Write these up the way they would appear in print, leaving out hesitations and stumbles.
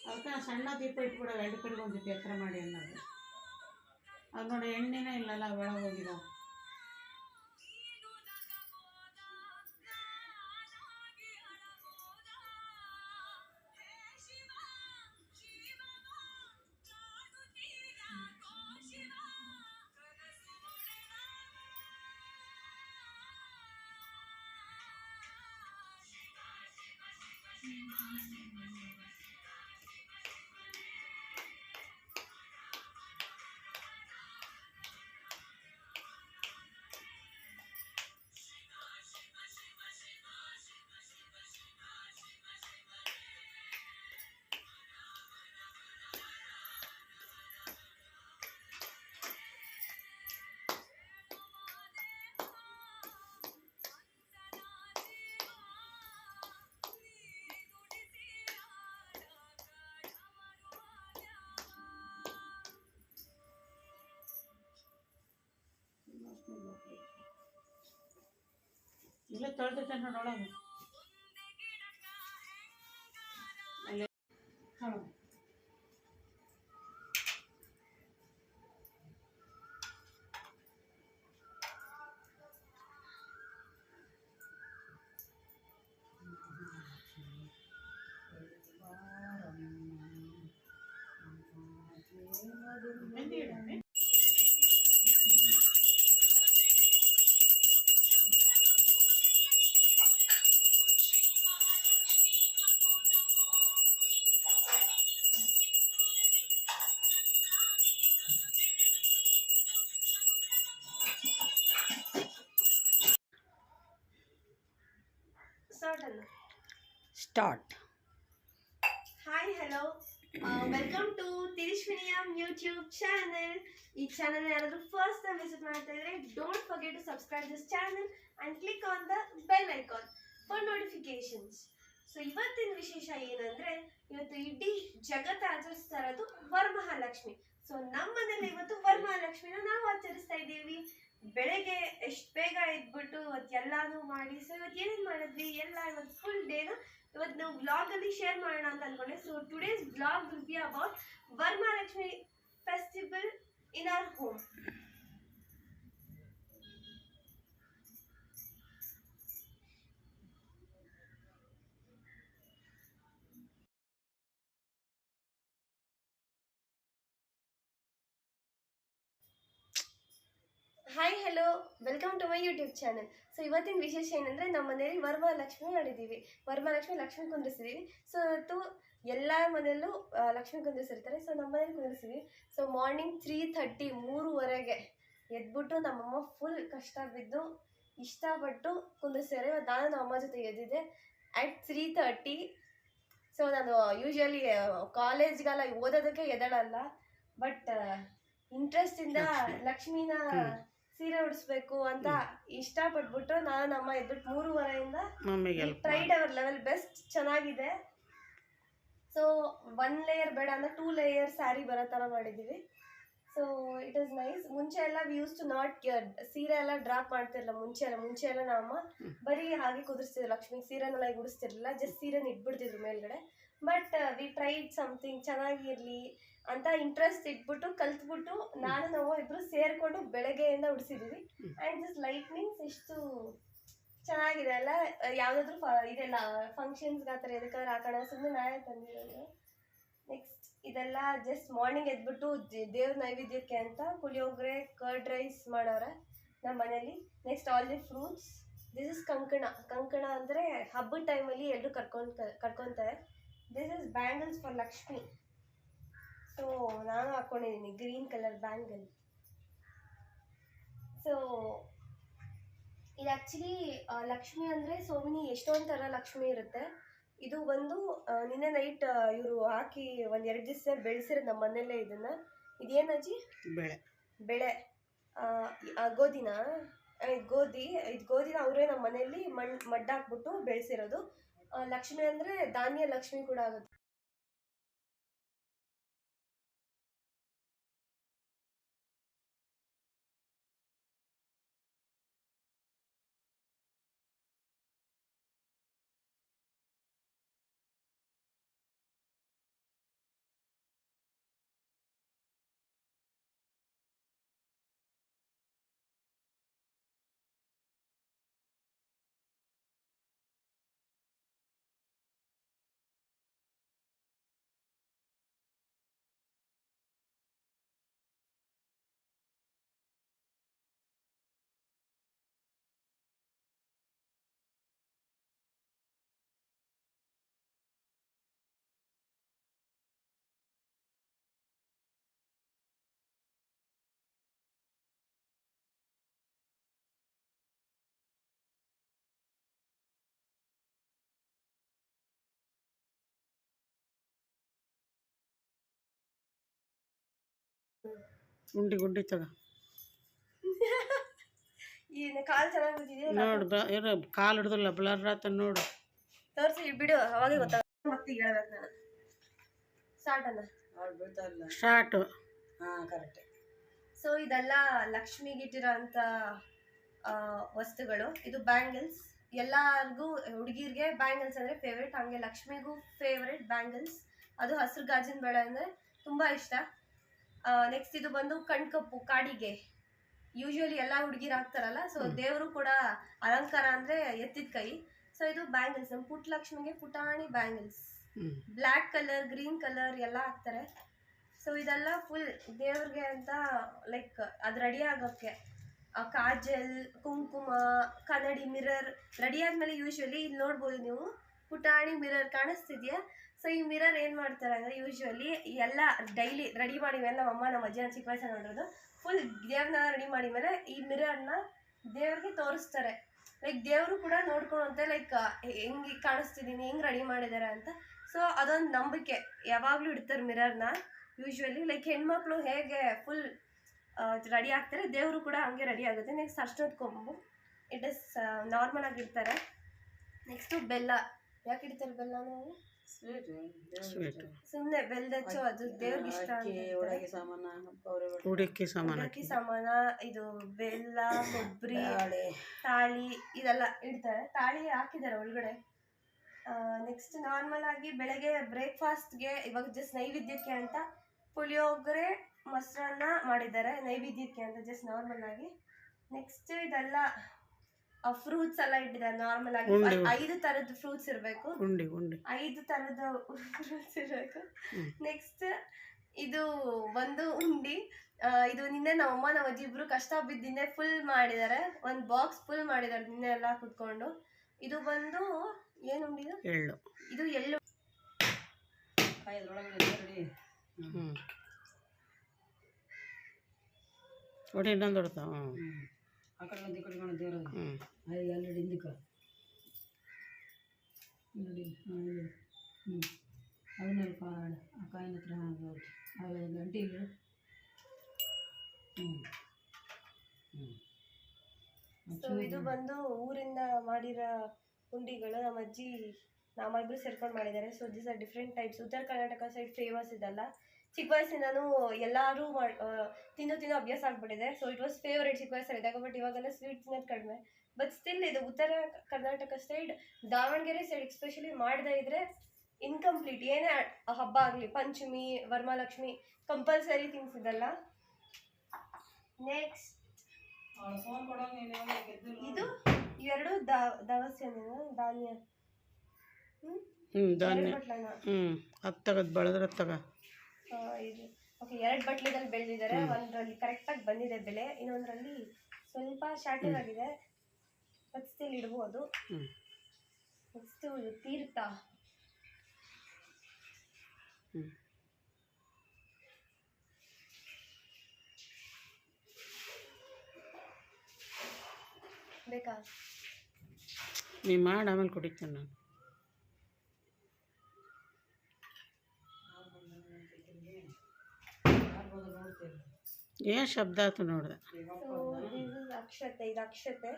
ಅದಕ್ಕೆ ಸಣ್ಣ ದೀಪ ಇಟ್ಬಿಡೋ 2 ಕಡೆಗೆ ಒಂದು ದೀಪ ಎತ್ತರ ಮಾಡಿ ಅನ್ನೋದು. ಅದು ನೋಡಿ ಎಣ್ಣೆನೇ ಇಲ್ಲಲ್ಲ ಒಳಗೆ ಹೋಗಿದಾವೆ. ಇಲ್ಲ ತೊಳೆದಿಟ್ಟೆ ನೋಡೋಣ. ಅಲ್ಲೇ start. Hi hello, welcome to ತಿರಿಶ್ವಿನಿಯಂ ಯೂಟ್ಯೂಬ್ ಚಾನಲ್. ಈ ಚಾನಲ್ ಯಾರಾದರೂ ಫಸ್ಟ್ ಟೈಮ್ ವಿಸಿಟ್ ಮಾಡ್ತಾ ಇದ್ರೆ don't forget to subscribe this channel and click on the bell icon for notifications. So ಇವತ್ತಿನ ವಿಶೇಷ ಏನಂದ್ರೆ, ಇವತ್ತು ಇಡೀ ಜಗತ್ತು ಆಚರಿಸ್ತಾ ಇರೋದು ವರಮಹಾಲಕ್ಷ್ಮಿ. ಸೊ ನಮ್ಮ ಮನೇಲಿ ಇವತ್ತು ವರಮಹಾಲಕ್ಷ್ಮಿನ ನಾವು ಆಚರಿಸ್ತಾ ಇದ್ದೀವಿ. ಬೆಳಗ್ಗೆ ಎಷ್ಟು ಬೇಗ ಎದ್ಬಿಟ್ಟು ಇವತ್ತು ಎಲ್ಲಾನು ಮಾಡಿ, ಸೊ ಇವತ್ತು ಏನೇನು ಮಾಡಿದ್ವಿ ಎಲ್ಲ ಇವತ್ತು ಫುಲ್ ಡೇನ ಇವತ್ತು ನಾವು ವ್ಲಾಗ್ ಅಲ್ಲಿ ಶೇರ್ ಮಾಡೋಣ ಅಂತ ಅನ್ಕೊಂಡೆ. So today's vlog will be about Varamahalakshmi festival in our home. Hi hello, welcome to my YouTube channel. So ಇವತ್ತಿನ ವಿಶೇಷ ಏನಂದರೆ, ನಮ್ಮ ಮನೆಯಲ್ಲಿ ವರಮಹಾಲಕ್ಷ್ಮಿ ಮಾಡಿದ್ದೀವಿ. ವರಮಹಾಲಕ್ಷ್ಮಿ ಲಕ್ಷ್ಮಿ ಕುಂದಿಸಿದ್ದೀವಿ. ಸೊ ಇವತ್ತು ಎಲ್ಲ ಮನೆಯಲ್ಲೂ ಲಕ್ಷ್ಮಿ ಕುಂದಿಸಿರ್ತಾರೆ. ಸೊ ನಮ್ಮ ಮನೇಲಿ ಕುಂದಿಸಿದ್ವಿ. ಸೊ ಮಾರ್ನಿಂಗ್ 3:30 3:00 ಎದ್ಬಿಟ್ಟು ನಮ್ಮಮ್ಮ ಫುಲ್ ಕಷ್ಟ ಬಿದ್ದು ಇಷ್ಟಪಟ್ಟು ಕುಂದಿಸ್ತಾರೆ. ಇವತ್ತು ನಾನು ನಮ್ಮ ಅಮ್ಮ ಜೊತೆ ಎದ್ದಿದ್ದೆ ಅಟ್ 3:30. ಸೊ ನಾನು ಯೂಶ್ವಲಿ ಕಾಲೇಜ್ಗೆಲ್ಲ ಓದೋದಕ್ಕೆ ಎದ್ದೇಳಲ್ಲ, ಬಟ್ ಇಂಟ್ರೆಸ್ಟಿಂದ ಲಕ್ಷ್ಮಿನ ಸೀರೆ ಉಡಿಸ್ಬೇಕು ಅಂತ ಇಷ್ಟಪಟ್ಬಿಟ್ಟು ನಾನು ನಮ್ಮ ಎದ್ಬಿಟ್ಟು 3:30 ಟ್ರೈಡ್ ಅವರ್ ಲೆವೆಲ್ ಬೆಸ್ಟ್. ಚೆನ್ನಾಗಿದೆ. ಸೊ 1 ಲೇಯರ್ ಬೇಡ ಅಂದ್ರೆ 2 ಲೇಯರ್ ಸ್ಯಾರಿ ಬರೋ ಥರ ಮಾಡಿದ್ದೀವಿ. So it is nice. ಮುಂಚೆ ಎಲ್ಲ ವಿ ಯೂಸ್ ಟು ನಾಟ್ ಸೀರೆ ಎಲ್ಲ ಡ್ರಾಪ್ ಮಾಡ್ತಿರಲಿಲ್ಲ. ಮುಂಚೆ ಎಲ್ಲ ನಮ್ಮಮ್ಮ ಬರೀ ಹಾಗೆ ಕುದಿಸ್ತಿದ್ರು ಲಕ್ಷ್ಮಿ. ಸೀರೆನೆಲ್ಲ ಉಡಿಸ್ತಿರ್ಲಿಲ್ಲ, ಜಸ್ಟ್ ಸೀರೆನ ಇಟ್ಬಿಡ್ತಿದ್ರು ಮೇಲ್ಗಡೆ. ಬಟ್ ವಿ ಟ್ರೈಡ್ ಸಮಥಿಂಗ್ ಚೆನ್ನಾಗಿರಲಿ ಅಂತ ಇಂಟ್ರೆಸ್ಟ್ ಇಟ್ಬಿಟ್ಟು ಕಲ್ತ್ಬಿಟ್ಟು ನಾನು ನಾವು ಇಬ್ಬರು ಸೇರಿಕೊಂಡು ಬೆಳಗ್ಗೆಯಿಂದ ಉಡಿಸಿದ್ದೀವಿ. ಆ್ಯಂಡ್ ದಿಸ್ ಲೈಟ್ನಿಂಗ್ಸ್ ಎಷ್ಟು ಚೆನ್ನಾಗಿದೆ ಅಲ್ಲ. ಯಾವುದಾದ್ರೂ ಇದೆಲ್ಲ ಫಂಕ್ಷನ್ಸ್ಗೆ ಆ ಥರ ಎದಕ್ಕಾದ್ರೆ ಹಾಕೋಣ, ಸುಮ್ಮನೆ ನಾನೇ ತಂದಿರೋದು. ನೆಕ್ಸ್ಟ್ ಇದೆಲ್ಲ ಜಸ್ಟ್ ಮಾರ್ನಿಂಗ್ ಎದ್ಬಿಟ್ಟು ದೇವ್ರ ನೈವೇದ್ಯಕ್ಕೆ ಅಂತ ಪುಳಿಯೋಗರೆ ಕರ್ಡ್ ರೈಸ್ ಮಾಡೋರೆ ನಮ್ಮ ಮನೇಲಿ. Next all the fruits. This is kankana ಅಂದರೆ ಹಬ್ಬದ ಟೈಮಲ್ಲಿ ಎಲ್ಲರೂ ಕಟ್ಕೊತಾರೆ. This is bangles for Lakshmi. So ನಾನು ಹಾಕ್ಕೊಂಡಿದ್ದೀನಿ green colour bangle. So so ಇದು ಆ್ಯಕ್ಚುಲಿ ಲಕ್ಷ್ಮಿ ಅಂದರೆ ಸೋಮಿನಿ ಎಷ್ಟೊಂದು ಥರ ಲಕ್ಷ್ಮಿ ಇರುತ್ತೆ. ಇದು ಒಂದು ನಿನ್ನೆ ನೈಟ್ ಇವರು ಹಾಕಿ ಒಂದು 2 ದಿವಸ ಬೆಳೆಸಿರೋದು ನಮ್ಮ ಮನೆಯಲ್ಲೇ ಇದನ್ನು. ಇದೇನು ಅಜ್ಜಿ? ಬೆಳೆ ಗೋಧಿನ ಗೋಧಿನ ಅವರೇ ನಮ್ಮ ಮನೆಯಲ್ಲಿ ಮಡ್ಡು ಹಾಕ್ಬಿಟ್ಟು ಬೆಳೆಸಿರೋದು. ಲಕ್ಷ್ಮಿ ಅಂದರೆ ಧಾನ್ಯ ಲಕ್ಷ್ಮಿ ಕೂಡ ಆಗುತ್ತೆ. ಗುಂಡಿ ತಗ ಈ ಕಾಲು ಚೆನ್ನಾಗಿ ಬಿದ್ದಿದೆ ನೋಡು, ಕಾಲು ಹಿಡ್ದಲ್ಲ ಬ್ಲರ್ ಆತ ನೋಡು. ತೋರಿಸಿ ಬಿಡು, ಅವಾಗೇ ಗೊತ್ತಾಗ ಮತ್ತೆ ಹೇಳ್ಬೇಕು ನಾನು. ಸ್ಟಾರ್ಟ್ ಅಲ್ಲ? ಸ್ಟಾರ್ಟು. ಹಾಂ, ಕರೆಕ್ಟ್. ಸೊ ಇದೆಲ್ಲ ಲಕ್ಷ್ಮಿಗಿಟ್ಟಿರೋ ಅಂಥ ವಸ್ತುಗಳು. ಇದು ಬ್ಯಾಂಗಲ್ಸ್. ಎಲ್ಲರಿಗೂ ಹುಡುಗಿರಿಗೆ ಬ್ಯಾಂಗಲ್ಸ್ ಅಂದರೆ ಫೇವ್ರೇಟ್, ಹಾಗೆ ಲಕ್ಷ್ಮಿಗೂ ಫೇವ್ರೇಟ್ ಬ್ಯಾಂಗಲ್ಸ್. ಅದು ಹಸಿರು ಗಾಜಿನ ಬಳೆ ಅಂದರೆ ತುಂಬ ಇಷ್ಟ. ನೆಕ್ಸ್ಟ್ ಇದು ಬಂದು ಕಣ್ಕಪ್ಪು, ಕಾಡಿಗೆ ಯೂಶ್ವಲಿ ಎಲ್ಲ ಹುಡುಗಿರು ಹಾಕ್ತಾರಲ್ಲ. ಸೊ ದೇವರು ಕೂಡ ಅಲಂಕಾರ ಅಂದರೆ ಎತ್ತಿದ ಕೈ. ಸೊ ಇದು ಬ್ಯಾಂಗಲ್ಸ್, ನಮ್ಮ ಪುಟ್ಟ ಲಕ್ಷ್ಮಿಗೆ ಪುಟಾಣಿ bangles. Black colour, green colour ಎಲ್ಲ ಹಾಕ್ತಾರೆ. ಸೊ ಇದೆಲ್ಲ ಫುಲ್ ದೇವ್ರಿಗೆ ಅಂತ, ಲೈಕ್ ಅದು ರೆಡಿ ಆಗೋಕ್ಕೆ ಕಾಜಲ್, ಕುಂಕುಮ, ಕನ್ನಡಿ, ಮಿರರ್ ರೆಡಿ ಆದಮೇಲೆ ಯೂಶ್ವಲಿ ಇಲ್ಲಿ ನೋಡ್ಬೋದು ನೀವು ಪುಟಾಣಿ ಮಿರರ್ ಕಾಣಿಸ್ತಿದ್ಯಾ. ಸೊ ಈ ಮಿರರ್ ಏನು ಮಾಡ್ತಾರೆ ಅಂದರೆ ಯೂಶ್ವಲಿ ಎಲ್ಲ ಡೈಲಿ ರೆಡಿ ಮಾಡಿ ಮೇಲೆ ನಮ್ಮ ಅಮ್ಮ ನಮ್ಮ ಅಜ್ಜಿನ ಚಿಕ್ಕ ವಯಸ್ಸಲ್ಲಿ ನೋಡೋದು. ಫುಲ್ ದೇವ್ರನ್ನ ರೆಡಿ ಮಾಡಿ ಮೇಲೆ ಈ ಮಿರರ್ನ ದೇವ್ರಿಗೆ ತೋರಿಸ್ತಾರೆ. ಲೈಕ್ ದೇವರು ಕೂಡ ನೋಡ್ಕೊಳುತ್ತೆ, ಲೈಕ್ ಹೆಂಗೆ ಕಾಣಿಸ್ತಿದ್ದೀನಿ, ಹೆಂಗೆ ರೆಡಿ ಮಾಡಿದ್ದಾರೆ ಅಂತ. ಸೊ ಅದೊಂದು ನಂಬಿಕೆ, ಯಾವಾಗಲೂ ಇಡ್ತಾರೆ ಮಿರರ್ನ ಯೂಶ್ವಲಿ. ಲೈಕ್ ಹೆಣ್ಮಕ್ಳು ಹೇಗೆ ಫುಲ್ ರೆಡಿ ಆಗ್ತಾರೆ, ದೇವರು ಕೂಡ ಹಂಗೆ ರೆಡಿ ಆಗುತ್ತೆ. ನೆಕ್ಸ್ಟ್ ಅರ್ಶಿನದ ಕೊಂಬು, ಇಟ್ ಇಸ್ ನಾರ್ಮಲ್ ಆಗಿರ್ತಾರೆ. ನೆಕ್ಸ್ಟು ಬೆಲ್ಲ. ಯಾಕೆ ಇಡ್ತಾರೆ ಬೆಲ್ಲ? ನಾವು ಸುಮ್ಮನೆ ಬೆಲ್ಲದಚ್ಚು, ಅದು ದೇವ್ರಿಗೆ ಇಷ್ಟ. ಉಡಕ್ಕಿ ಸಾಮಾನ, ಇದು ಬೆಲ್ಲ, ಕೊಬ್ಬರಿ, ತಾಳಿ ಇದೆಲ್ಲ ಇಡ್ತಾರೆ. ತಾಳಿ ಹಾಕಿದ್ದಾರೆ ಒಳಗಡೆ. ನೆಕ್ಸ್ಟ್ ನಾರ್ಮಲ್ ಆಗಿ ಬೆಳಗ್ಗೆ ಬ್ರೇಕ್ಫಾಸ್ಟ್ಗೆ ಇವಾಗ ಜಸ್ಟ್ ನೈವೇದ್ಯಕ್ಕೆ ಅಂತ ಪುಳಿಯೋಗರೆ ಮೊಸರನ್ನ ಮಾಡಿದ್ದಾರೆ, ನೈವೇದ್ಯಕ್ಕೆ ಅಂತ ಜಸ್ಟ್ ನಾರ್ಮಲ್ ಆಗಿ. ನೆಕ್ಸ್ಟ್ ಇದೆಲ್ಲ ಫ್ರೂಟ್ಸ್ ಎಲ್ಲ ಇಟ್ಟಿದ್ದಾರೆ ನಾರ್ಮಲ್ ಆಗಿ. 5 ಥರದ ಫ್ರೂಟ್ಸ್ ಇರಬೇಕು, 5 ಥರದ ಫ್ರೂಟ್ಸ್ ಇರಬೇಕು. ನೆಕ್ಸ್ಟ್ ಇದು ಒಂದು ಉಂಡಿ. ಇದು ನಿನ್ನೆ ನಮ್ಮಮ್ಮ ನಮ್ಮ ಅಜ್ಜಿ ಇಬ್ರು ಕಷ್ಟ ಬಿದ್ದಿನ್ನೆ ಫುಲ್ ಮಾಡಿದ್ದಾರೆ, ಒಂದು ಬಾಕ್ಸ್ ಫುಲ್ ಮಾಡಿದ್ದಾರೆ ನಿನ್ನೆ ಎಲ್ಲ ಕುತ್ಕೊಂಡು. ಇದು ಬಂದು ಏನು ಉಂಡಿ? ಇದು ಎಳ್ಳು. ಒಡಿ ಇನ್ನೊಂದು ಹೊಡ್ತಾವ ಆ ಕಡೆ ಒಂದು ಈ ಕಡೆ ಕಾಣೋ ದೇವ್ರ ಎರಡು ಹಿಂದಕ್ಕೆ ನೋಡಿ. ಅದನ್ನೆಲ್ಲ ಆ ಕಾಯಿನ ಹತ್ರ ಹಾಗೆ ಗಂಟೆ ಇಲ್ಲ. ಸೊ ಇದು ಬಂದು ಊರಿಂದ ಮಾಡಿರೋ ಉಂಡಿಗಳು. ನಮ್ಮ ಅಜ್ಜಿ ನಮ್ಮಿಬ್ರು ಸೇರ್ಕೊಂಡು ಮಾಡಿದ್ದಾರೆ. So this are different types. ಉತ್ತರ ಕರ್ನಾಟಕ ಸೈಡ್ ಫೇಮಸ್ ಇದೆಲ್ಲ. ಚಿಕ್ಕ ವಯಸ್ಸಿಂದನೂ ಎಲ್ಲರೂ ತಿನ್ನೋ ಅಭ್ಯಾಸ ಆಗ್ಬಿಟ್ಟಿದೆ. ಸೊ ಇಟ್ ವಾಸ್ ಫೇವ್ರೇಟ್ ಚಿಕ್ಕ ವಯಸ್ಸಲ್ಲಿದ್ದಾಗ. ಬಟ್ ಇವಾಗೆಲ್ಲ ಸ್ವೀಟ್ ತಿನ್ನೋದು ಕಡಿಮೆ. ಬಟ್ ಸ್ಟಿಲ್ ಇದು ಉತ್ತರ Karnataka side, Davanagere side especially ಮಾಡದೇ ಇದ್ರೆ ಇನ್ಕಂಪ್ಲೀಟ್. ಏನೇ ಹಬ್ಬ ಆಗಲಿ, ಪಂಚಮಿ, ವರಮಹಾಲಕ್ಷ್ಮಿ, ಕಂಪಲ್ಸರಿ ಥಿಂಗ್ಸ್ ಇದೆಲ್ಲ. ನೆಕ್ಸ್ಟ್ ಇದು ಇವೆರಡು ದವಸ ಧಾನ್ಯ. ಅದು ತಗದು ಬೆಳೆದ್ರೆ ತಗ. ಇದು ಓಕೆ, 2 ಬಟ್ಲಿದಲ್ಲಿ ಬೆಳೆದಿದ್ದಾರೆ. ಒಂದರಲ್ಲಿ ಕರೆಕ್ಟಾಗಿ ಬಂದಿದೆ ಬೆಲೆ, ಇನ್ನೊಂದರಲ್ಲಿ ಸ್ವಲ್ಪ ಶಾರ್ಟೇಜ್ ಆಗಿದೆ. ಬಟ್ ಸ್ಟಿಲ್ ಇಡ್ಬೋದು. ನೆಕ್ಸ್ಟು ಇದು ತೀರ್ಥ. ಬೇಕಾ? ನೀ ಮಾಡಿ ಆಮೇಲೆ ಕುಡಿತೇನೆ ನಾನು. ಏನು ಶಬ್ದ ಆಯ್ತು ನೋಡ್ದೆ. ಸೊ ದಿಸ್ ಅಕ್ಷತೆ, ಇದು ಅಕ್ಷತೆ.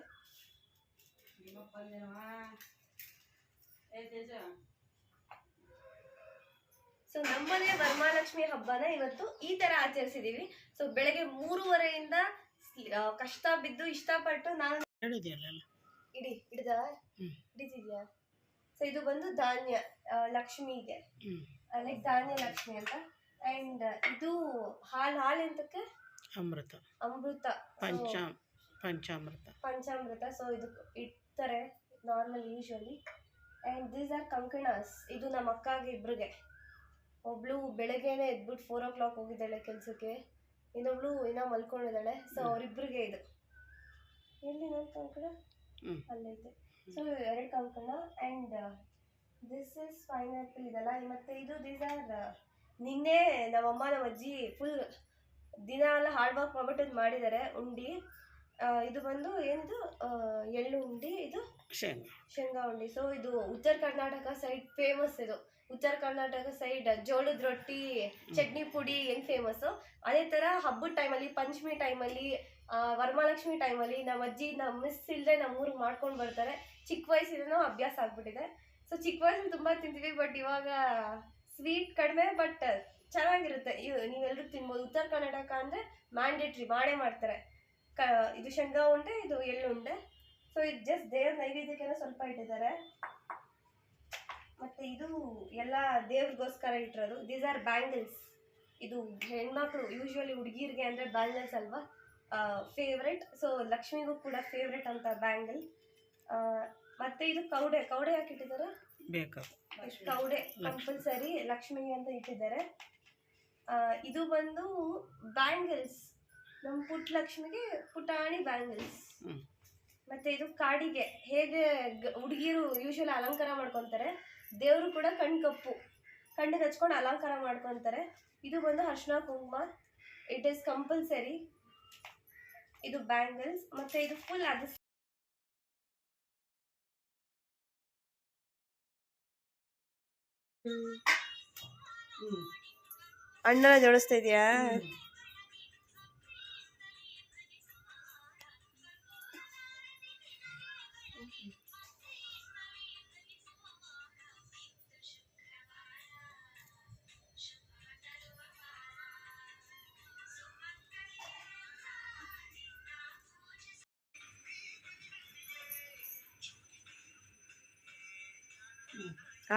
ಸೊ ನಮ್ಮನೆ ವರಮಹಾಲಕ್ಷ್ಮಿ ಹಬ್ಬನ ಇವತ್ತು ಈ ತರ ಆಚರಿಸಿದೀವಿ. ಸೊ ಬೆಳಗ್ಗೆ 3:30ಯಿಂದ ಕಷ್ಟ ಬಿದ್ದು ಇಷ್ಟಪಟ್ಟು ನಾನು ಹೇಳಿದೆಯಲ್ಲ. ಹಿಡಿತಿದ್ಯಾ? ಸೊ ಇದು ಬಂದು ಧಾನ್ಯ ಲಕ್ಷ್ಮಿಗೆ, ಲೈಕ್ ಧಾನ್ಯ ಲಕ್ಷ್ಮಿ ಅಂತ. ಅಂಡ್ ಇದು ಹಾಲು ಎಂತಕ್ಕೆ? ಅಮೃತ. ಪಂಚಾಮೃತ. ಸೊ ಇದು ಇಡ್ತಾರೆ normal usually. And these are ಕಂಕಣಾಸ್. ಇದು ನಮ್ಮ ಅಕ್ಕಗೆ ಇಬ್ರಿಗೆ. ಒಬ್ಳು ಬೆಳಗ್ಗೆನೆ ಎದ್ಬಿಟ್ಟು 4 o'clock ಹೋಗಿದ್ದಾಳೆ ಕೆಲ್ಸಕ್ಕೆ, ಇನ್ನೊಬ್ಳು ಇನ್ನೂ ಮಲ್ಕೊಂಡಿದ್ದಾಳೆ. ಸೊ ಅವರಿಬ್ರಿಗೆ ಇದು ಎಲ್ಲಿ ನನ್ನ ಕಂಕಣ ಅಲ್ಲೈತೆ. ಸೊ 2 ಕಂಕಣ. ಆ್ಯಂಡ್ ದಿಸ್ ಇಸ್ ಪೈನಾಪಲ್ ಇದೆಲ್ಲ. ಮತ್ತು ಇದು ದೀಸ್ ಆರ್ ನಿನ್ನೆ ನಮ್ಮಮ್ಮ ನಮ್ಮ ಅಜ್ಜಿ ಫುಲ್ ದಿನ ಎಲ್ಲ ಹಾರ್ಡ್ ವರ್ಕ್ ಮಾಡ್ಬಿಟ್ಟು ಮಾಡಿದ್ದಾರೆ ಉಂಡಿ. ಇದು ಬಂದು ಏನಿದು ಎಳ್ಳು ಉಂಡಿ, ಇದು ಶೇಂಗಾ ಉಂಡಿ. ಸೊ ಇದು ಉತ್ತರ ಕರ್ನಾಟಕ ಸೈಡ್ ಫೇಮಸ್. ಇದು ಉತ್ತರ ಕರ್ನಾಟಕ ಸೈಡ್ ಜೋಳದ ರೊಟ್ಟಿ, ಚಟ್ನಿ ಪುಡಿ ಏನು ಫೇಮಸ್ಸು. ಅದೇ ಥರ ಹಬ್ಬದ ಟೈಮಲ್ಲಿ, ಪಂಚಮಿ ಟೈಮಲ್ಲಿ, ವರಮಹಾಲಕ್ಷ್ಮಿ ಟೈಮಲ್ಲಿ ನಮ್ಮ ಅಜ್ಜಿ ನಮ್ಮ ಮಿಸ್ ಇಲ್ಲದೆ ನಮ್ಮ ಊರಿಗೆ ಮಾಡ್ಕೊಂಡು ಬರ್ತಾರೆ. ಚಿಕ್ಕ ವಯಸ್ಸಿಂದನೂ ಅಭ್ಯಾಸ ಆಗ್ಬಿಟ್ಟಿದೆ. ಸೊ ಚಿಕ್ಕ ವಯಸ್ಸಲ್ಲಿ ತುಂಬ ತಿಂತೀವಿ, ಬಟ್ ಇವಾಗ ಸ್ವೀಟ್ ಕಡಿಮೆ, ಬಟ್ ಚೆನ್ನಾಗಿರುತ್ತೆ. ನೀವೆಲ್ಲರೂ ತಿನ್ಬೋದು. ಉತ್ತರ ಕರ್ನಾಟಕ ಅಂದರೆ ಮ್ಯಾಂಡೇಟ್ರಿ ಮಾಡೇ ಮಾಡ್ತಾರೆ. ಇದು ಶೇಂಗಾ ಉಂಡೆ, ಇದು ಎಳ್ಳು ಉಂಡೆ. ಸೊ ಇದು ಜಸ್ಟ್ ದೇವ್ರ ನೈವೇದ್ಯಕ್ಕೆಲ್ಲ ಸ್ವಲ್ಪ ಇಟ್ಟಿದ್ದಾರೆ. ಮತ್ತು ಇದು ಎಲ್ಲ ದೇವ್ರಿಗೋಸ್ಕರ ಇಟ್ಟಿರೋದು. These are bangles. ಇದು ಹೆಣ್ಮಕ್ಳು ಯೂಶ್ವಲಿ ಹುಡುಗಿರಿಗೆ ಅಂದರೆ ಬ್ಯಾಂಗಲ್ಸ್ ಅಲ್ವಾ ಫೇವ್ರೆಟ್. ಸೊ ಲಕ್ಷ್ಮಿಗೂ ಕೂಡ ಫೇವ್ರೆಟ್ ಅಂತ ಬ್ಯಾಂಗಲ್. ಮತ್ತು ಇದು ಕೌಡೆ ಹಾಕಿಟ್ಟಿದ್ದಾರೆ. ಕೌಡೆ ಕಂಪಲ್ಸರಿ ಲಕ್ಷ್ಮಿಗೆ ಅಂತ ಇಟ್ಟಿದ್ದಾರೆ. ಇದು ಬಂದು ಬ್ಯಾಂಗಲ್ಸ್, ನಮ್ಮ ಪುಟ್ಟ ಲಕ್ಷ್ಮಿಗೆ ಪುಟಾಣಿ ಬ್ಯಾಂಗಲ್ಸ್. ಮತ್ತು ಇದು ಕಾಡಿಗೆ ಹೇಗೆ ಹುಡುಗಿರು ಯೂಶ್ವಲಿ ಅಲಂಕಾರ ಮಾಡ್ಕೊತಾರೆ, ದೇವರು ಕೂಡ ಕಣ್ಣಿಗೆ ಹಚ್ಕೊಂಡು ಅಲಂಕಾರ ಮಾಡ್ಕೊತಾರೆ. ಇದು ಬಂದು ಅರ್ಶಿನ ಕುಂಕುಮ, ಇಟ್ ಈಸ್ ಕಂಪಲ್ಸರಿ. ಇದು ಬ್ಯಾಂಗಲ್ಸ್. ಮತ್ತು ಇದು ಫುಲ್ ಅದು ಅಣ್ಣನ ಜೋಡಿಸ್ತಾ ಇದೆಯಾ?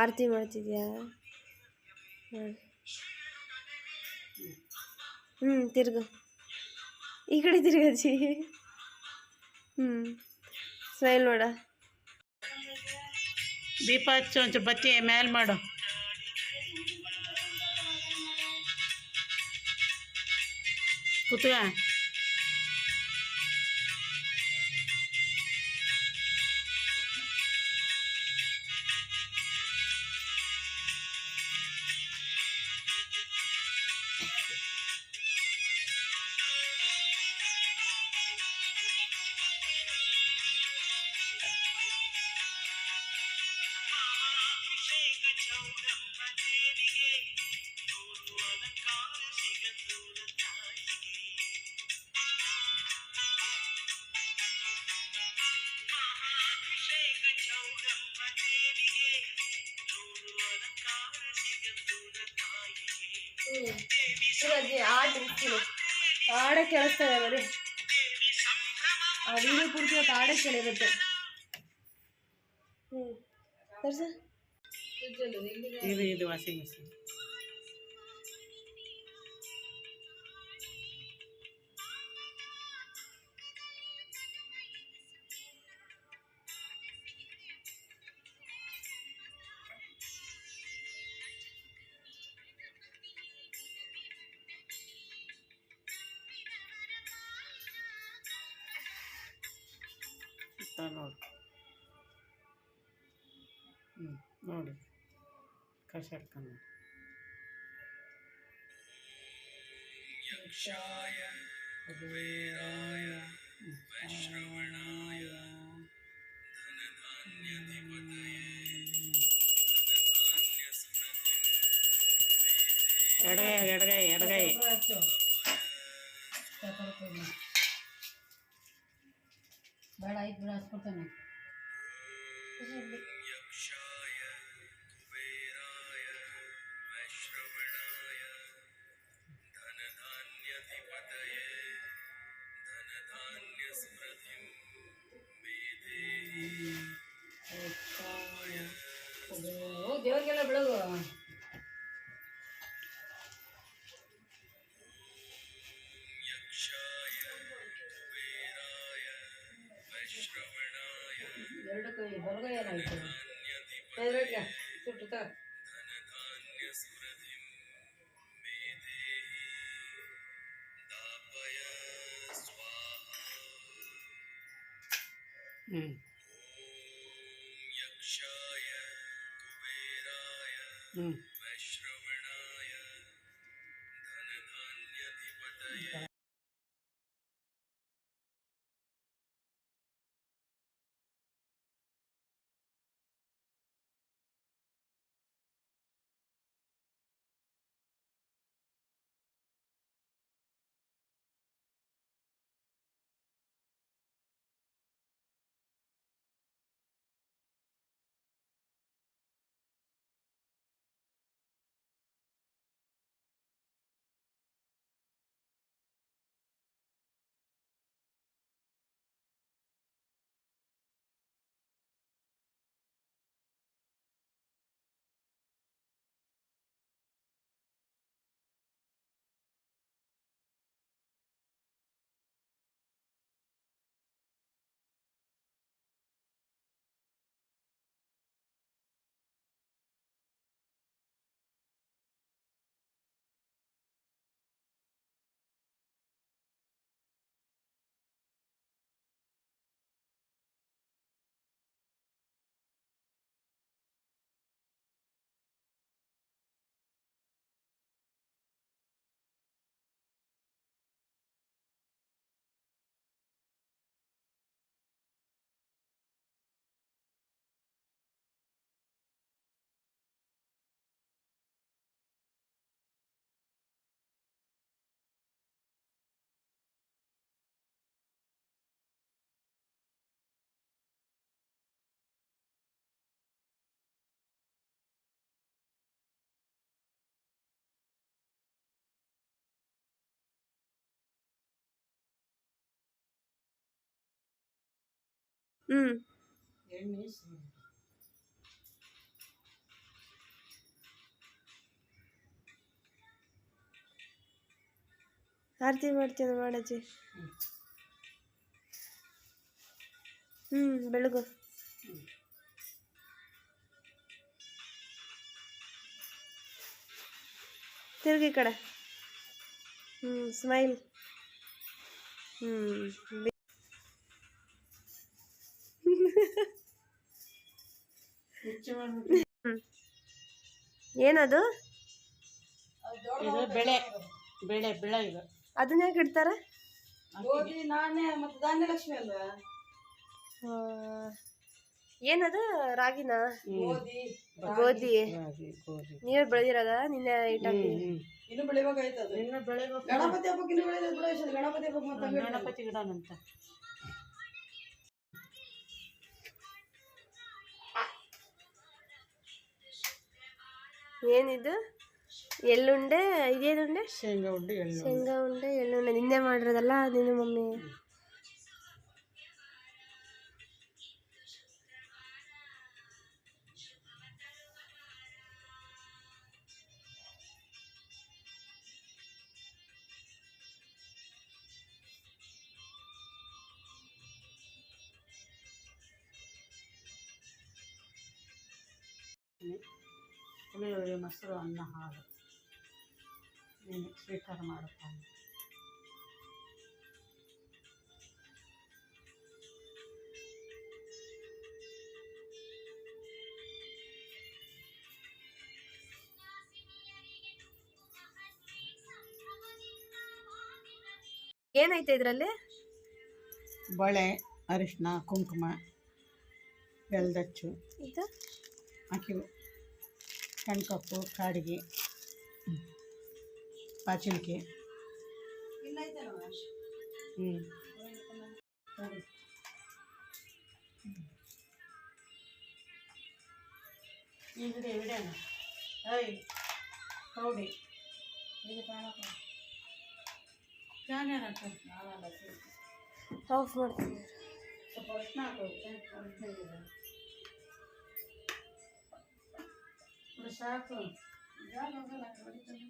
ಆರತಿ ಮಾಡ್ತಿದ್ಯಾ? ತಿರ್ಗು, ಈ ಕಡೆ ತಿರ್ಗಜ್ಜಿ. ಸ್ಮೈಲ್ ಮಾಡ. ದೀಪ ಹಚ್ಚು, ಒಂಚೂರು ಬತ್ತಿ ಮೇಲೆ ಮಾಡು. ಕೂತ್ಕ. ಹಾಡೇ ಕೇಳಿಸ್ತದೆ ಬರೀ. ಆ ವೀಡಿಯೋ ಪೂರ್ತಿ ಹೊತ್ತು ಹಾಡೇ ಕೇಳಿರುತ್ತೆ. ಇದು ವಾಷಿಂಗ್ ಮಿಷಿನ್. ನೋಡಿ ನೋಡಿ ಕಷಾಯ ಯಕ್ಷಾಯ ಕುಬೇರಾಯ ಶ್ರವಣಾಯ ಹಚ್ಚು ಬೇಡ ಆಯ್ತು ಬಿಡ ಹಚ್ಕೊಡ್ತಾನೆ. ದೇವ್ರಿಗೆಲ್ಲ ಬೆಳಗು. ಎರಡು ಕೈ ಬಲಗೈ ಏನಾಯ್ತು ಸುಟ್ಟು ತ ಎಣ್ಣೆ ಆರತಿ ಮಾಡ್ತೀನಿ ಮಾಡಜ್ಜಿ. ಬೆಳಗು. ತಿರುಗಿ ಕಡೆ. ಸ್ಮೈಲ್. ಏನದು? ಬೆಳೆ ಬೆಳೆ ಬೆಳೆ ಈಗ ಅದನ್ನ ಯಾಕೆ ಇಡ್ತಾರೆ? ಗೋಧಿ ನಾಣ್ಯ ಮತ್ತು ಧಾನ್ಯಲಕ್ಷ್ಮಿ ಅಲ್ವಾ? ಏನದು? ರಾಗಿನ? ಗೋಧಿ ನೀವೇ ಬೆಳೆದಿರೋದ? ನಿನ್ನೆ ಇಟ್ಟಾಕಿ ಇನ್ನು ಬೆಳಿಬೇಕಾಯ್ತದ. ಇನ್ನು ಬೆಳಿಬೇಕು. ಗಣಪತಿ ಹಬ್ಬಕ್ಕೆ ಇನ್ನು ಬೆಳೆದ ಗಣಪತಿ ಹಬ್ಬಕ್ಕೆ ಮತ್ತೆ ಗಣಪತಿ ಗಿಡನಂತ. ಏನಿದು? ಎಳ್ಳುಂಡೆ. ಇದೇನುಂಡೆ? ಶೇಂಗಾ ಉಂಡೆ. ಶೇಂಗಾ ಉಂಡೆ ಎಳ್ಳುಂಡೆ ನಿನ್ನೆ ಮಾಡಿರೋದಲ್ಲ ನಿನ್ನ ಮಮ್ಮಿ. ಪುಳಿಯೋಗರೆ, ಮೊಸರು, ಅನ್ನ, ಹಾಲು ನೀನು ಸ್ವೀಕಾರ ಮಾಡುತ್ತಾನೆ. ಏನೈತೆ ಇದರಲ್ಲಿ? ಬಳೆ, ಅರಿಶಿನ, ಕುಂಕುಮ, ಬೆಲ್ದಚ್ಚು ಇದು ಹಾಕಿ ಕಣ್ಕಪ್ಪು, ಕಾಡಿಗೆ, ಪಾಚಿಲ್ಕೆ, ವಿಡಿಯೋನ ಐ ಕೌಡಿ ಇದು ಕಾಣಪ್ಪ ಕ್ಯಾನ್ ಯಾರು ಆಫ್ ಮಾಡ್ತೀನಿ. ಸ್ವಲ್ಪ ಅರ್ಶಿನ ಹಾಕೋದು ಸಾಕು ಜಾಗ ಹೋಗಲ್ಲ ಹೊಡಿತಾನೆ.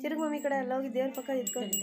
ತಿರುಗಿ ಮಮ್ಮಿ ಕಡೆ ಎಲ್ಲ ಹೋಗಿ ದೇವ್ರ ಪಕ್ಕ ಇದ್ಕೊಂಡು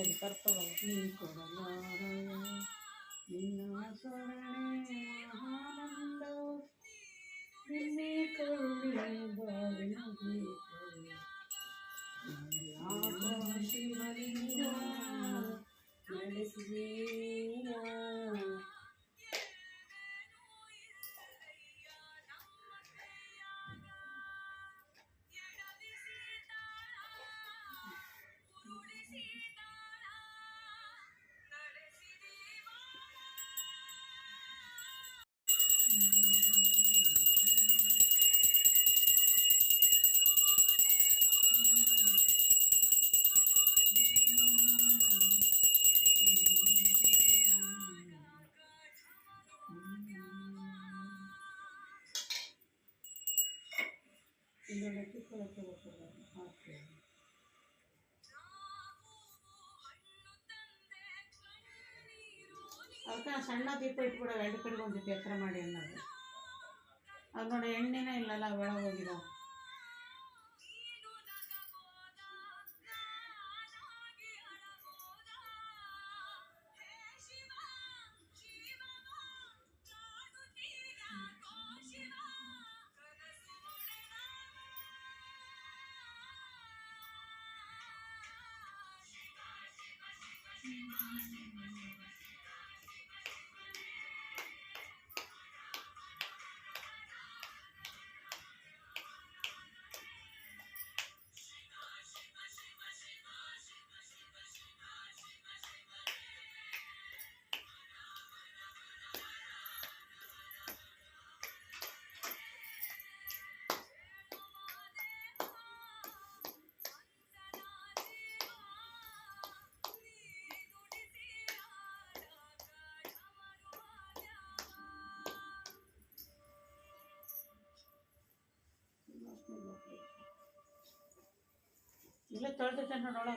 ಅದಕ್ಕೆ ಸಣ್ಣ ದೀಪ ಇಟ್ಬಿಡೋ ಎರಡು ಕಡೆಗೆ ಒಂದು ದೀಪ ಎತ್ತರ ಮಾಡಿ ಅನ್ನೋದು. ಅದು ನೋಡಿ ಎಣ್ಣೆನೇ ಇಲ್ಲಲ್ಲ ಒಳಗೆ ಹೋಗಿದಾವೆ. ಇಲ್ಲ ತೊಳೆದಿಟ್ಟೆ ನೋಡೋಣ.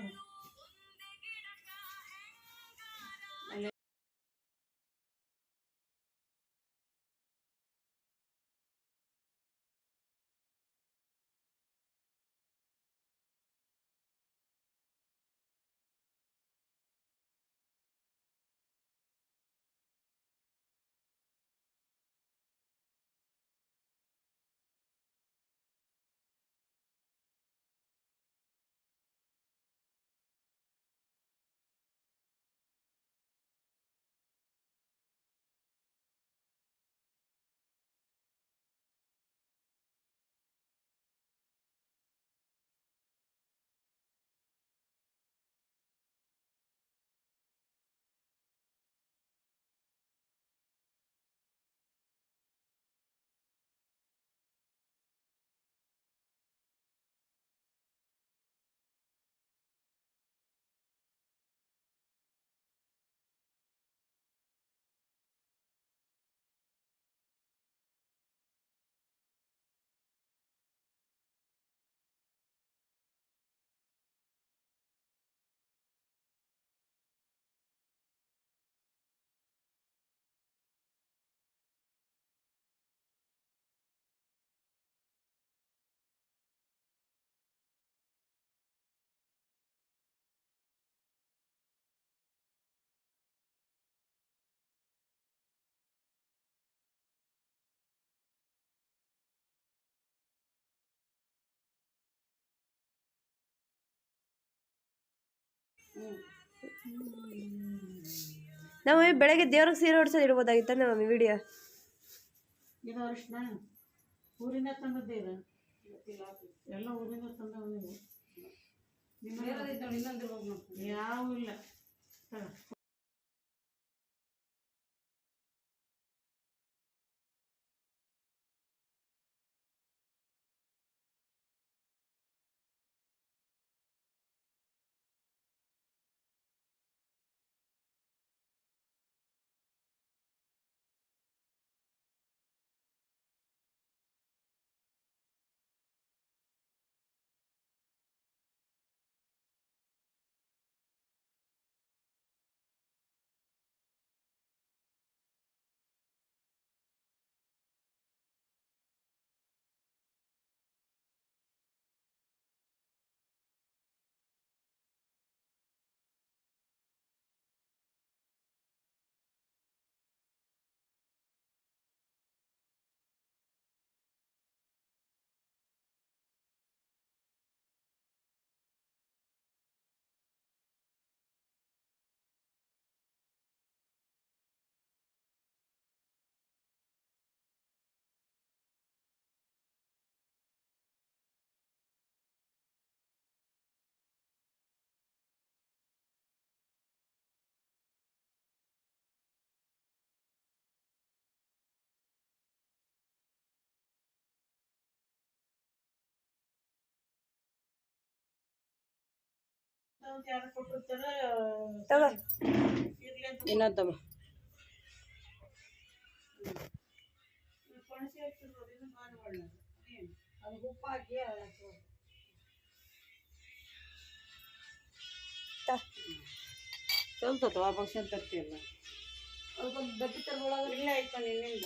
ನಾವು ಬೆಳಗ್ಗೆ ದೇವ್ರಿಗೆ ಸೀರೆ ಹೊಡ್ಸೋದು ಇಡ್ಬೋದಾಗಿತ್ತಾನೆ ಮಮ್ಮಿ ವಿಡಿಯೋ. ಇದು ಅರಿಶಿನ ಊರಿಂದ ತಂದದ್ದೇ ಇದು, ಎಲ್ಲ ಊರಿಂದ ತಂದವು ನೀವು. ಯಾವ ಇಲ್ಲ ಯಾರು ಕೊಟ್ಟಿರ್ತಾರೆ ಇರ್ಲಿ ಅಂತ ಇನ್ನೊಂದಮ್ಮ ಪಣಸಿ ಹಾಕಿರ್ಬೋದು, ಇದು ಭಾಳ ಒಳ್ಳೆಯದು. ಏನು ಅದು ಉಪ್ಪು ಹಾಕಿ ಚಲ್ತತ್ತು ವಾಪಸ್ ತರ್ತಿಯಲ್ಲ, ಅದಕ್ಕೊಂದು ಡಬ್ಬಿ ತರೊಳಗೆ ಇಲ್ಲ ಆಯ್ತು ನಿನ್ನಿಂದ.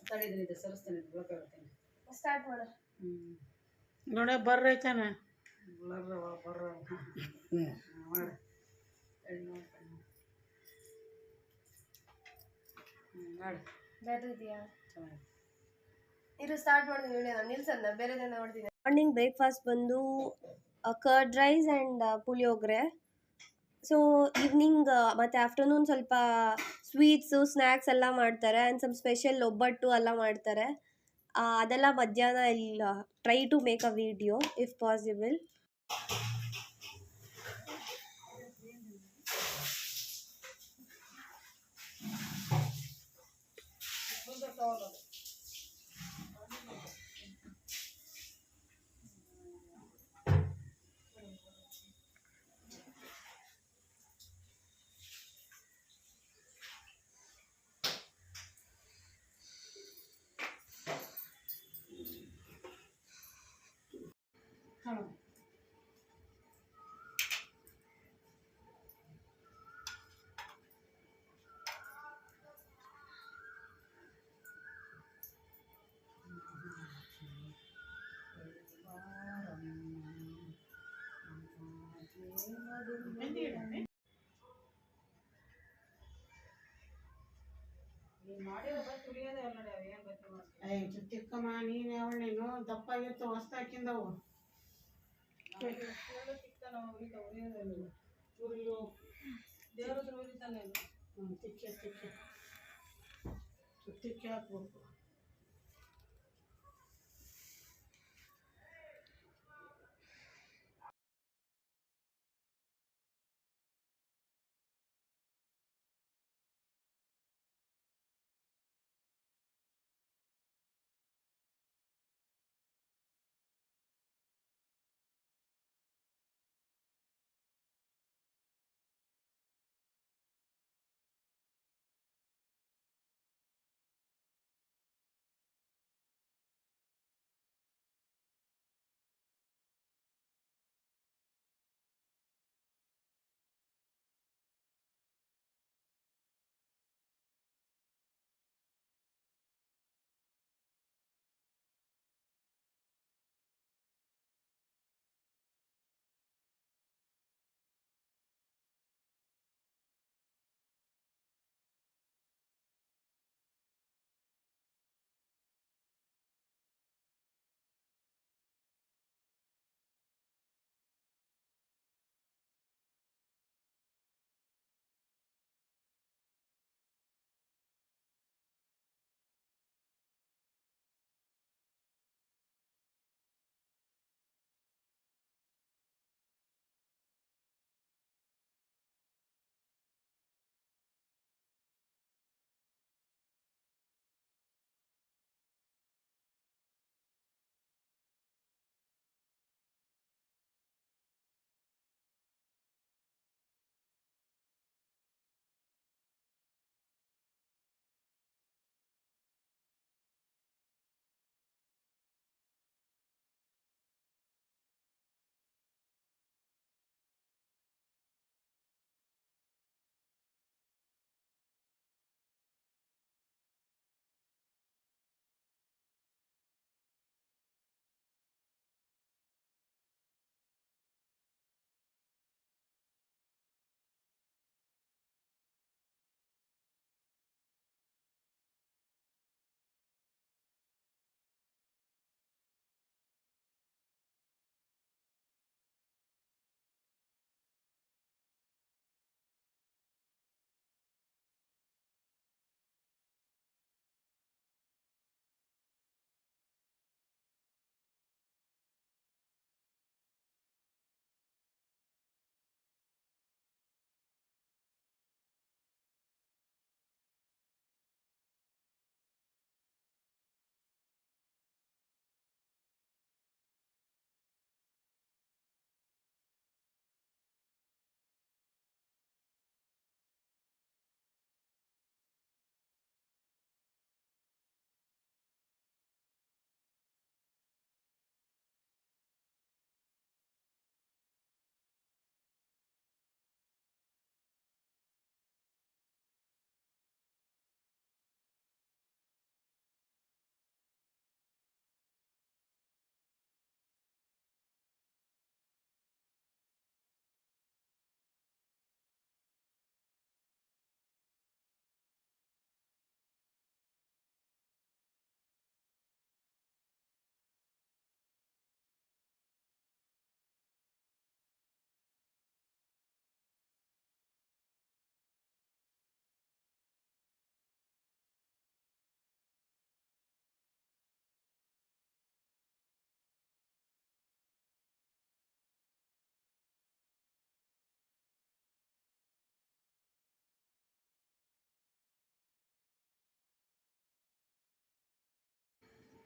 ತಡಿದ್ರೆ ಸರಿಸ್ತಾನೆ ಬೇಕಾಗುತ್ತೆ. ಸ್ಟಾರ್ಟ್ ಮಾಡ. ನೋಡ ಬರ್ರೈತಾನ ಬರ್ರ ಮಾಡಿ ಮಾಡಿ ಬೇರೆದಿದೆಯಾ? ಚೆನ್ನಾಗಿ ಇರು ಸ್ಟಾರ್ಟ್ ಮಾಡ್ತೀನಿ ವಿಡಿಯೋ. ನಿಲ್ಸಲ್ಲ, ಬೇರೆದೇನೋ ನೋಡ್ತೀನಿ. ಮಾರ್ನಿಂಗ್ ಬ್ರೇಕ್ಫಾಸ್ಟ್ ಬಂದು curd rice and puliyogare. So evening ಮತ್ತು ಆಫ್ಟರ್ನೂನ್ ಸ್ವಲ್ಪ ಸ್ವೀಟ್ಸು ಸ್ನ್ಯಾಕ್ಸ್ ಎಲ್ಲ ಮಾಡ್ತಾರೆ ಆ್ಯಂಡ್ ಸಮ್ ಸ್ಪೆಷಲ್ ಒಬ್ಬಟ್ಟು ಎಲ್ಲ ಮಾಡ್ತಾರೆ. ಅದೆಲ್ಲ ಮಧ್ಯಾಹ್ನ ಇಲ್ಲ. Try to make a video if possible. ಚಿಕ್ಕಮ್ಮ ನೀನು ಅವಳು ನೀನು ದಪ್ಪಾಗಿರ್ತಾವ ಹೊಸ್ತು ಹಾಕಿಂದವು ತಿಕ್ಕೆ ತಿಕ್ಕೆ ತಿಕ್ಕೆ ಹಾಕ್ಬೇಕು.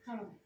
ತಗೊಳ್ಳಿ.